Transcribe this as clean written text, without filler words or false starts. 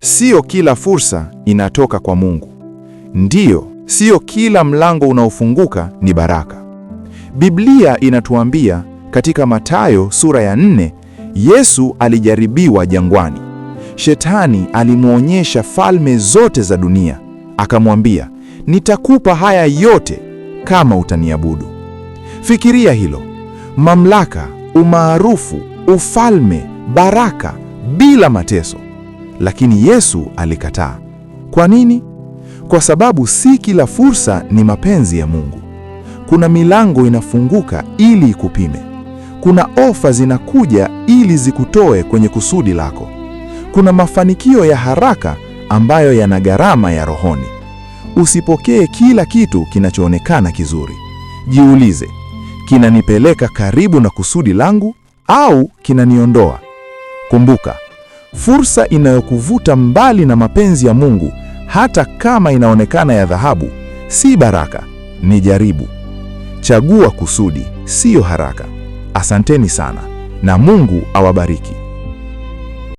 Sio kila fursa inatoka kwa Mungu. Ndiyo, sio kila mlango unaofunguka ni baraka. Biblia inatuambia katika Mathayo sura ya 4, Yesu alijaribiwa jangwani. Shetani alimwonyesha falme zote za dunia, akamwambia, nitakupa haya yote kama utaniabudu. Fikiria hilo, mamlaka, umaarufu, ufalme, baraka bila mateso. Lakini Yesu alikataa. Kwa nini? Kwa sababu si kila fursa ni mapenzi ya Mungu. Kuna milango inafunguka ili ikupime. Kuna ofa zinakuja ili zikutoe kwenye kusudi lako. Kuna mafanikio ya haraka ambayo yana gharama ya rohoni. Usipokee kila kitu kinachoonekana kizuri. Jiulize, kinanipeleka karibu na kusudi langu au kinaniondoa? Kumbuka, fursa inayokuvuta mbali na mapenzi ya Mungu, hata kama inaonekana ya dhahabu, si baraka, ni jaribu. Chagua kusudi, siyo haraka. Asanteni sana na Mungu awabariki.